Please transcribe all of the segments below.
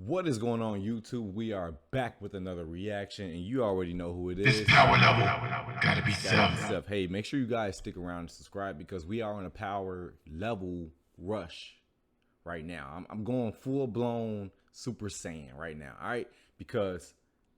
What is going on, YouTube? We are back with another reaction, and you already know who it is. This power level gotta be Seth. Hey, make sure you guys stick around and subscribe because we are on a power level rush right now. I'm going full blown Super Saiyan right now, all right? Because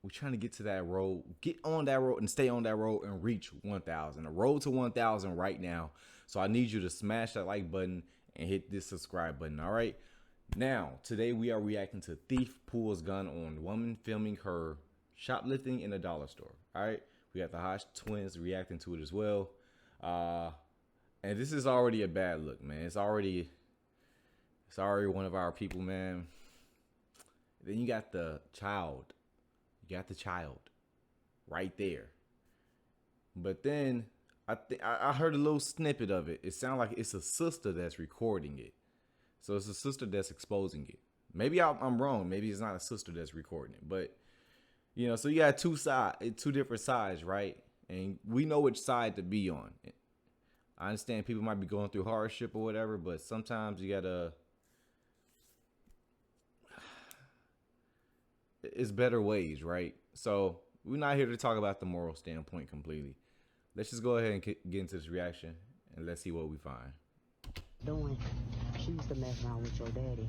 we're trying to get to that road, get on that road and stay on that road and reach 1,000. The road to 1,000 right now. So I need you to smash that like button and hit this subscribe button, all right? Now, today we are reacting to Thief Pulls Gun on woman filming her shoplifting in a dollar store. All right, we got the Hodge twins reacting to it as well. And this is already a bad look, man. It's already one of our people, man. Then you got the child. You got the child right there. But then I heard a little snippet of it. It sounds like it's a sister that's recording it. So it's a sister that's exposing it. Maybe I'm wrong. Maybe it's not a sister that's recording it. But, you know, so you got two different sides, right? And we know which side to be on. I understand people might be going through hardship or whatever, but sometimes you gotta... It's better ways, right? So we're not here to talk about the moral standpoint completely. Let's just go ahead and get into this reaction, and let's see what we find. She used to mess around with your daddy.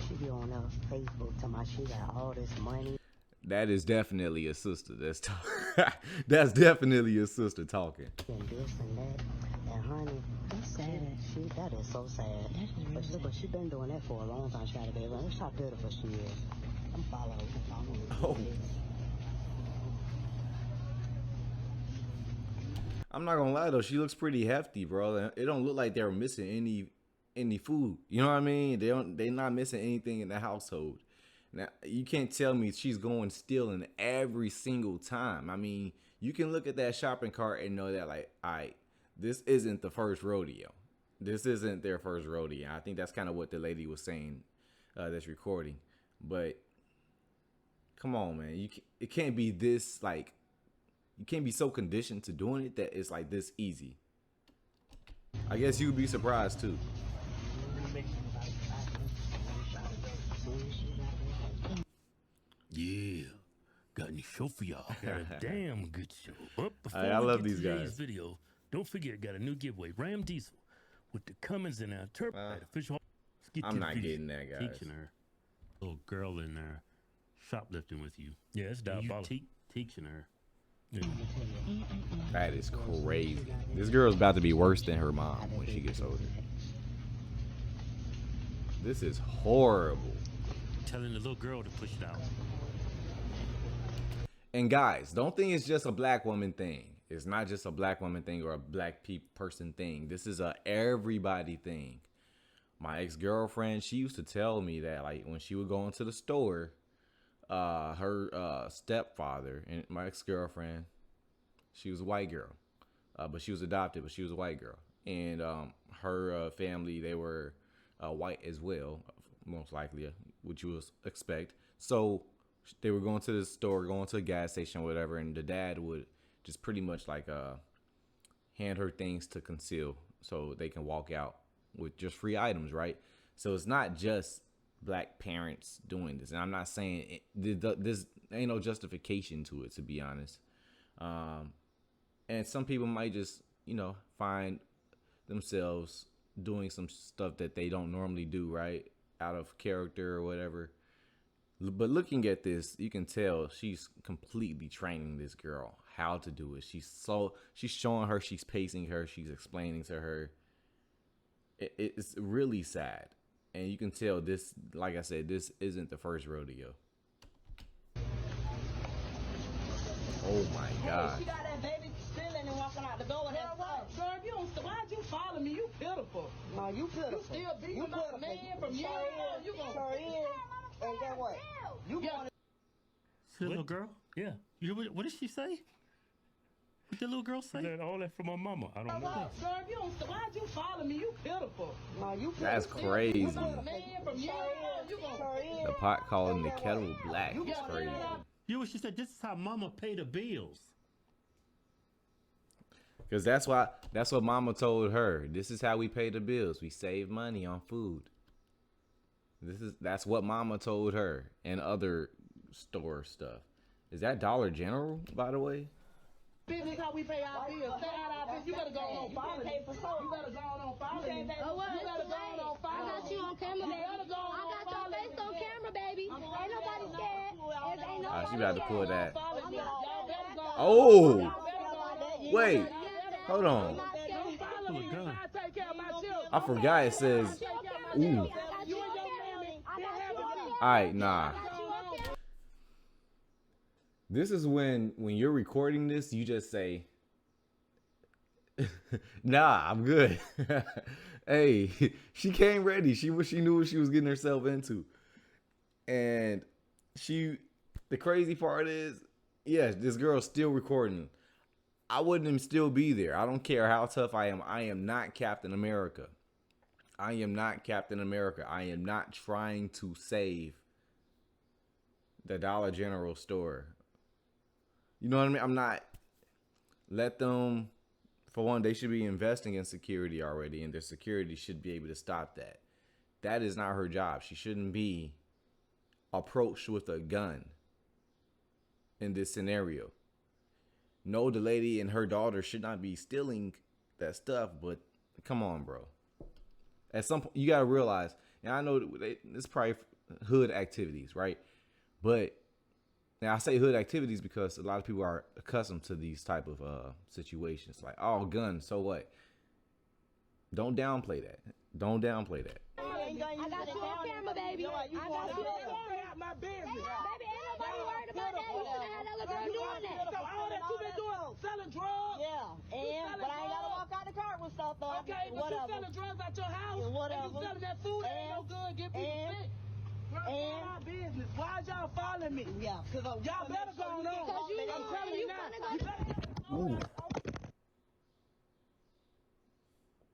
She be on Facebook talking about she got all this money. That is definitely a sister that's talking. That's definitely a sister talking. And this and that. And honey, that's sad. That is so sad. But she been doing that for a long time. She got a baby. Look how beautiful she is. I'm following. Oh. I'm not gonna lie though, she looks pretty hefty, bro. It don't look like they're missing any food. You know what I mean? They're not missing anything in the household. Now you can't tell me she's going stealing every single time. I mean, you can look at that shopping cart and know that, like, all right, this isn't the first rodeo. This isn't their first rodeo. I think that's kind of what the lady was saying that's recording. But come on, man, it can't be this, like, you can't be so conditioned to doing it that it's like this easy. I guess you'd be surprised too. Yeah, got a new show for y'all. Got a damn good show. But before I love we get these to today's guys. video, don't forget, got a new giveaway. Ram Diesel with the Cummins and Turbo official. Let's get I'm to the not video. getting that, guys. Teaching her, little girl in there, shoplifting with you. Yeah, it's diabolical. Teaching her. Yeah. That is crazy. This girl's about to be worse than her mom when she gets older. This is horrible. Telling the little girl to push it out. And guys, don't think it's just a black woman thing. It's not just a black woman thing or a black person thing. This is a everybody thing. My ex-girlfriend, she used to tell me that, like, when she would go into the store, her stepfather, and my ex-girlfriend, she was a white girl, but she was adopted, but she was a white girl, and her family, they were white as well, most likely, which you would expect. So they were going to the store, going to a gas station or whatever, and the dad would just pretty much like hand her things to conceal so they can walk out with just free items, right? So it's not just black parents doing this, and I'm not saying this ain't no justification to it, to be honest. And some people might just, you know, find themselves doing some stuff that they don't normally do, right, out of character or whatever. But looking at this, you can tell she's completely training this girl how to do it. She's showing her, she's pacing her, she's explaining to her. It's really sad. And you can tell this, like I said, this isn't the first rodeo. Oh my God. She got that baby stealing and walking out the door with that stuff. Sir, if you don't, why'd you follow me? You pitiful. No, you pitiful. You still beating up a man from you? You gonna and get what? You yeah. See the little girl? Yeah. What did she say? What the little girl say? That all that from my mama. I don't know. Sir, if you don't, why'd you follow me? You pitiful. No, you pitiful. That's crazy. You man from you? You gonna The pot calling the kettle black is crazy. You know what she said? This is how mama pay the bills. Because that's what mama told her. This is how we pay the bills. We save money on food. That's what Mama told her and other store stuff. Is that Dollar General, by the way? Business how we pay our bills. Stay out our business. You better go on follow me. You better go on follow me. Oh, what? You better go on follow me. I got you on camera, baby. I got your face on camera, baby. Ain't nobody scared. Ain't nobody She about to pull that. I'm not scared. Oh, wait, hold on. Pull a gun. I forgot it says. Ooh. All right, nah. This is when you're recording this, you just say, "Nah, I'm good." Hey, she came ready. She knew what she was getting herself into, and the crazy part is, yes, this girl's still recording. I wouldn't even still be there. I don't care how tough I am. I am not Captain America. I am not Captain America. I am not trying to save the Dollar General store. You know what I mean? I'm not. Let them, for one, they should be investing in security already, and their security should be able to stop that. That is not her job. She shouldn't be approached with a gun in this scenario. No, the lady and her daughter should not be stealing that stuff, but come on, bro. At some point, you got to realize, and I know it's probably hood activities, right? But now I say hood activities because a lot of people are accustomed to these type of situations. Like, oh, gun, so what? Don't downplay that. Don't downplay that. I got you on camera, baby. I got you on camera. My business. Baby, ain't nobody worried about that. You should have had that little girl doing that. So all that you been doing, selling drugs. Yeah, but I ain't gotta walk out the car with stuff though. Okay, but you selling drugs out your house. Whatever. And you selling that food that ain't no good, get people sick. And our business. Why y'all following me? Yeah, because y'all better go on. Because you I'm telling you now. finna You better.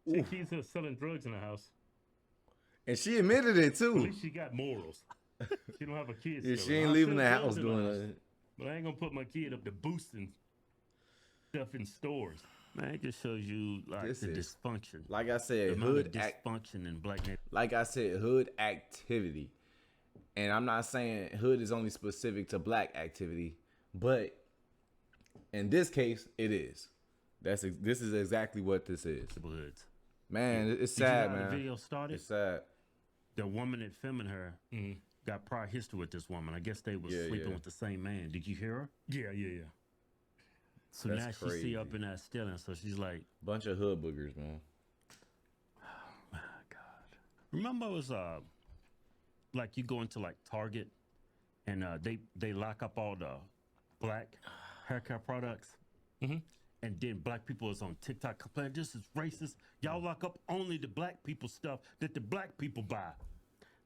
She keeps her selling drugs in the house. And she admitted it At too. least she got morals. She don't have a kid. Yeah, still. she ain't I leaving sell the drugs house in doing house, it. But I ain't gonna put my kid up to boosting stuff in stores. Man, it just shows you like This the is- dysfunction. Like I The said, amount of hood dysfunction in black neighborhoods. like I said, hood activity. And I'm not saying hood is only specific to black activity, but in this case, it is. This is exactly what this is. Man, it's Did you know sad, how man. the video started? It's sad. The woman that filming her got prior history with this woman. I guess they was Yeah, sleeping yeah. with the same man. Did you hear her? Yeah. So That's now she crazy. see up in that stealing. So she's like, Bunch of hood boogers, man. remember it was like you go into like Target and they lock up all the black haircare products. And then black people is on TikTok complaining, this is racist. Y'all lock up only the black people stuff that the black people buy.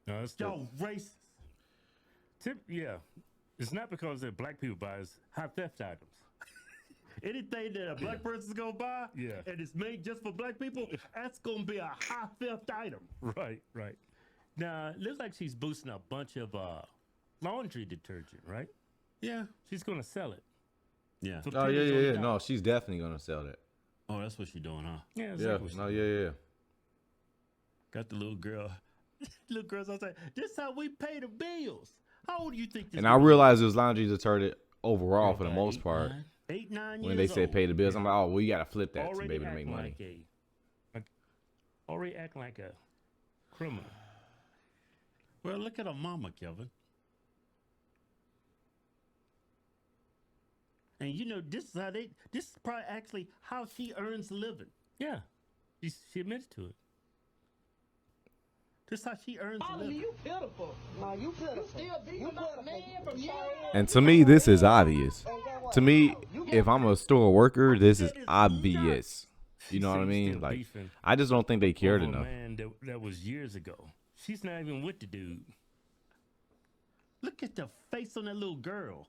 No, that's Y'all racist. yeah. It's not because that black people buy, it's high theft items. Anything that a black person's gonna buy Yeah. and it's made just for black people, that's gonna be a high theft item. Right. Now, it looks like she's boosting a bunch of laundry detergent, right? Yeah. She's gonna sell it. Yeah. For Oh pennies on the yeah. dollar. No, she's definitely gonna sell that. Oh, that's what she's doing, huh? Yeah. Yeah. Exactly. No, yeah. Got the little girl. Little girl's outside. This how we pay the bills. How old do you think this And I girl realized it was laundry detergent overall is? for the About most part. 9 When they years say old. pay the bills, I'm like, oh, well, you gotta flip that to Already be able to acting make money. already acting like a criminal. Well, look at her mama, Kevin. And you know, this is probably actually how she earns a living. Yeah. She admits to it. This is how she earns a Follow me, living. you pitiful. No, you pitiful. You still beating up man from years. And to me, this is obvious. To me, if I'm a store worker, this is obvious. You know what I She's mean? still Like, beefing I just don't think they cared over a enough. man that was years ago. She's not even with the dude. Look at the face on that little girl.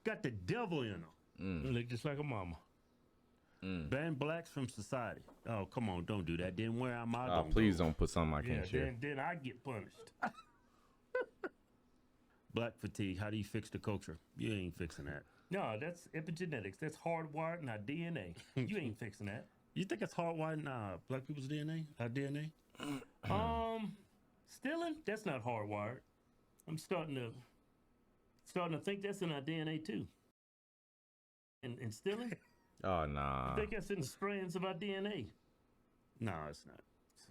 Got the devil in her. Look just like a mama. Ban blacks from society. Oh, come on, don't do that. Then where am I Oh, going? please don't put something I Yeah. can't share. Then I get punished. Black fatigue. How do you fix the culture? You ain't fixing that. No, that's epigenetics. That's hardwired in our DNA. You ain't fixing that. You think it's hardwired in black people's DNA? Our DNA? that's not hardwired. I'm starting to think that's in our DNA too. And stealing, Oh nah. I think that's in the strands of our DNA. No, it's not.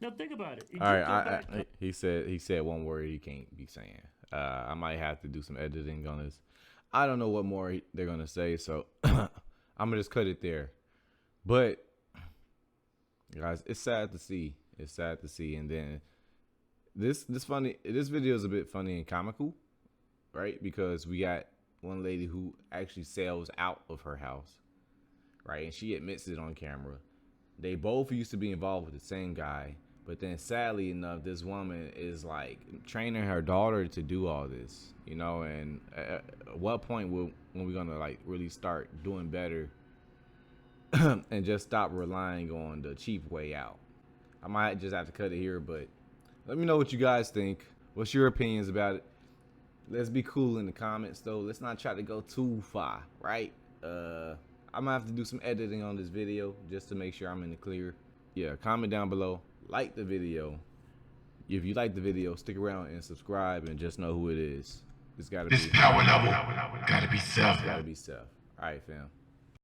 Now think about it. If All you right, go back- he said one word he can't be saying. I might have to do some editing on this. I don't know what more they're gonna say, so I'm gonna just cut it there. But guys, it's sad to see. It's sad to see. And then this video is a bit funny and comical, right? Because we got one lady who actually sells out of her house, right? And she admits it on camera. They both used to be involved with the same guy, but then sadly enough, this woman is like training her daughter to do all this, you know. And at what point when we gonna like really start doing better and just stop relying on the cheap way out? I might just have to cut it here, but let me know what you guys think. What's your opinions about it? Let's be cool in the comments though. Let's not try to go too far, right? I'm gonna have to do some editing on this video just to make sure I'm in the clear. Yeah, comment down below, like the video. If you like the video, stick around and subscribe, and just know who it is. It's gotta This be power level gotta be self. Gotta be Seth. All right, fam.